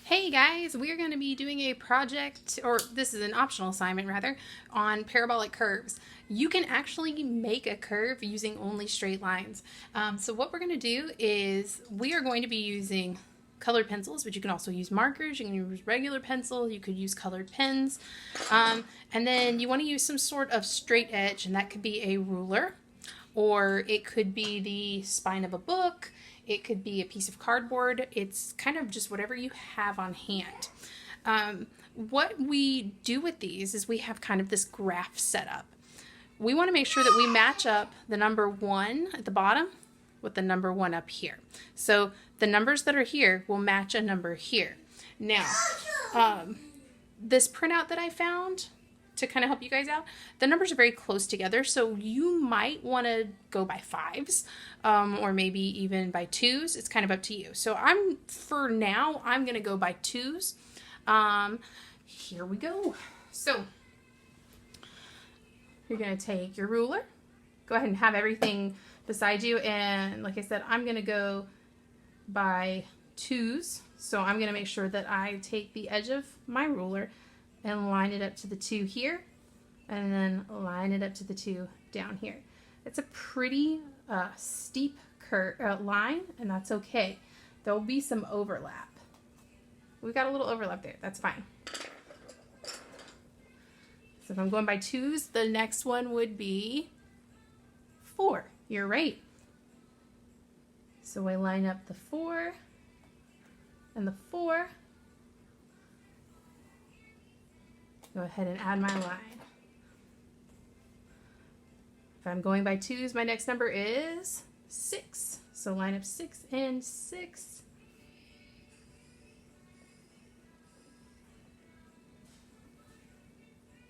Hey guys, we are going to be doing a project, or this is an optional assignment rather, on parabolic curves. You can actually make a curve using only straight lines. So what we're going to do is we are going to be using colored pencils, but you can also use markers, you can use regular pencil, you could use colored pens. And then you want to use some sort of straight edge, and that could be a ruler, or it could be the spine of a book. It could be a piece of cardboard. It's kind of just whatever you have on hand. What we do with these is we have kind of this graph set up. We want to make sure that we match up the number 1 at the bottom with the number 1 up here. So the numbers that are here will match a number here. Now, this printout that I found to kind of help you guys out, the numbers are very close together, so you might want to go by 5s, or maybe even by 2s. It's kind of up to you. So for now, I'm going to go by 2s. Here we go. So you're going to take your ruler, go ahead and have everything beside you, and like I said, I'm going to go by 2s. So I'm going to make sure that I take the edge of my ruler and line it up to the 2 here, and then line it up to the 2 down here. It's a pretty steep line, and that's okay. There will be some overlap. We've got a little overlap there. That's fine. So if I'm going by 2s, the next one would be 4. You're right. So I line up the 4 and the 4. Go ahead and add my line. If I'm going by 2s, my next number is 6. So line up 6 and 6.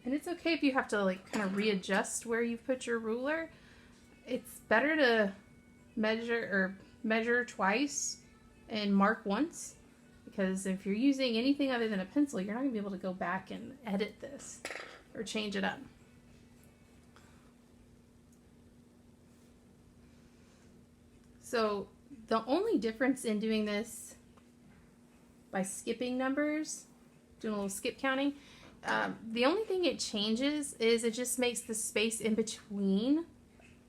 And it's okay if you have to kind of readjust where you've put your ruler. It's better to measure twice and mark once. Because if you're using anything other than a pencil, you're not going to be able to go back and edit this or change it up. So the only difference in doing this by skipping numbers, doing a little skip counting, the only thing it changes is it just makes the space in between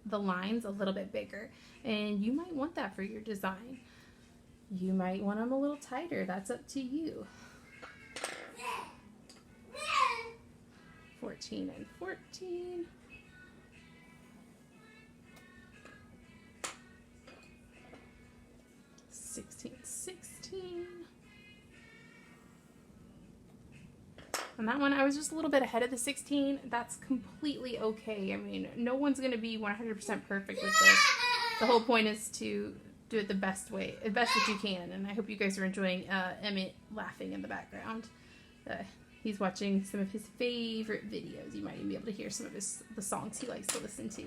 the lines a little bit bigger. And you might want that for your design. You might want them a little tighter. That's up to you. 14 and 14. Sixteen, 16. On that one, I was just a little bit ahead of the 16. That's completely okay. I mean, no one's going to be 100% perfect with this. The whole point is to do it the best way, the best that you can. And I hope you guys are enjoying Emmett laughing in the background. He's watching some of his favorite videos. You might even be able to hear some of the songs he likes to listen to.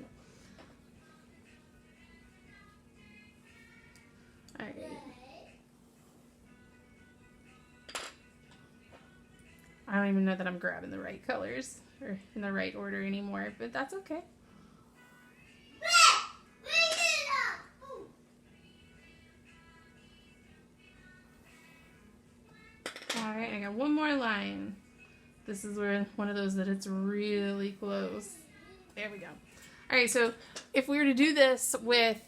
All right. I don't even know that I'm grabbing the right colors or in the right order anymore, but that's okay. Alright, I got one more line. This is where one of those that it's really close. There we go. Alright, so if we were to do this with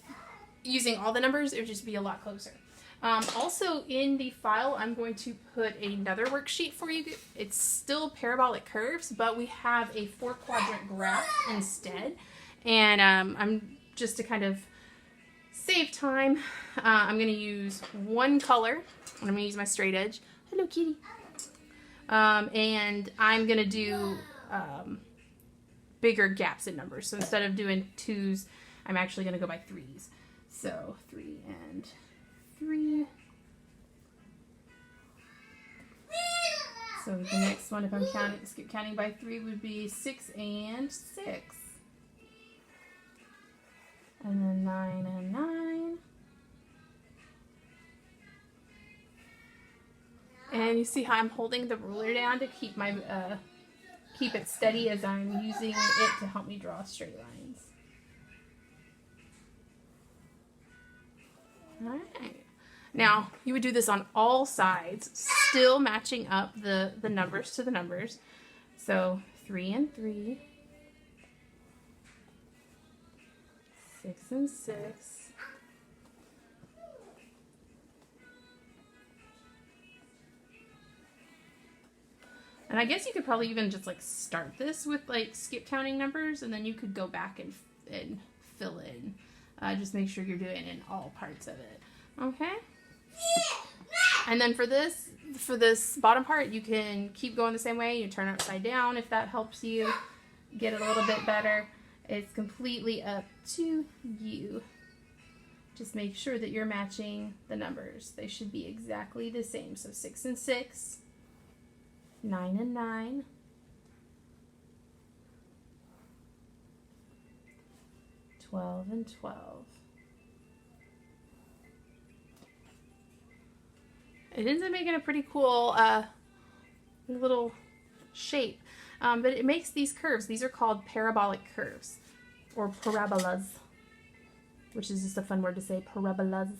using all the numbers, it would just be a lot closer. Also in the file, I'm going to put another worksheet for you. It's still parabolic curves, but we have a 4-quadrant graph instead. And I'm just to kind of save time, I'm going to use one color. I'm going to use my straight edge. Hello, kitty. And I'm going to do bigger gaps in numbers. So instead of doing 2s, I'm actually going to go by 3s. So 3 and 3. So the next one, if I'm skip counting by 3, would be 6 and 6. And then 9 and 9. And you see how I'm holding the ruler down to keep my keep it steady as I'm using it to help me draw straight lines. All right. Now, you would do this on all sides. still matching up the numbers to the numbers. So 3 and 3, 6 and 6. And I guess you could probably even just like start this with like skip counting numbers, and then you could go back and fill in. Just make sure you're doing it in all parts of it. Okay? And then for this bottom part, you can keep going the same way. You turn it upside down if that helps you get it a little bit better. It's completely up to you. Just make sure that you're matching the numbers. They should be exactly the same. So 6 and 6. 9 and 9, 12 and 12. It ends up making a pretty cool little shape, but it makes these curves. These are called parabolic curves, or parabolas, which is just a fun word to say, parabolas.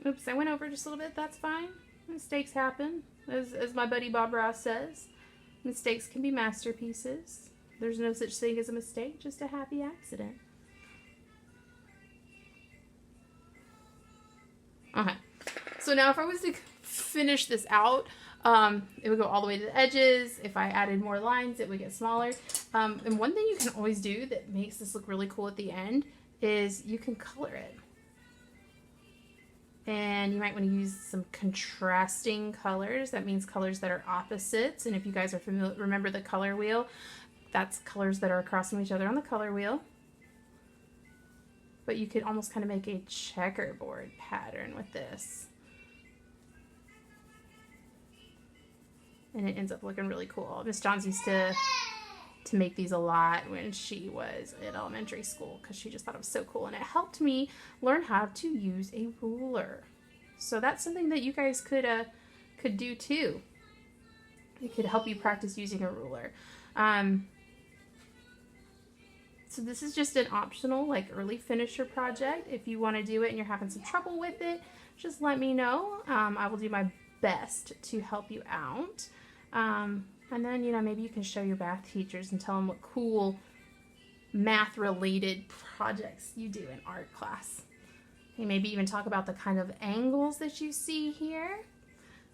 Oops, I went over just a little bit. That's fine. Mistakes happen. As my buddy Bob Ross says, mistakes can be masterpieces. There's no such thing as a mistake, just a happy accident. Okay. So now if I was to finish this out, it would go all the way to the edges. If I added more lines, it would get smaller. And one thing you can always do that makes this look really cool at the end is you can color it. And you might want to use some contrasting colors. That means colors that are opposites. And if you guys are familiar, remember the color wheel, that's colors that are across from each other on the color wheel. But you could almost kind of make a checkerboard pattern with this. And it ends up looking really cool. Miss Johns used to make these a lot when she was in elementary school because she just thought it was so cool, and it helped me learn how to use a ruler. So that's something that you guys could do too. It could help you practice using a ruler. So this is just an optional like early finisher project. If you want to do it and you're having some trouble with it, just let me know. I will do my best to help you out. And then, you know, maybe you can show your math teachers and tell them what cool math-related projects you do in art class. And maybe even talk about the kind of angles that you see here,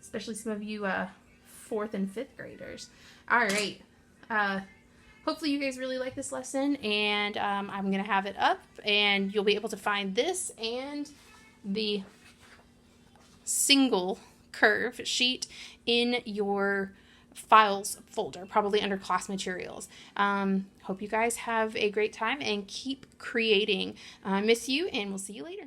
especially some of you 4th and 5th graders. All right. Hopefully you guys really like this lesson, and I'm going to have it up, and you'll be able to find this and the single curve sheet in your files folder, probably under class materials. Hope you guys have a great time and keep creating. Miss you, and we'll see you later.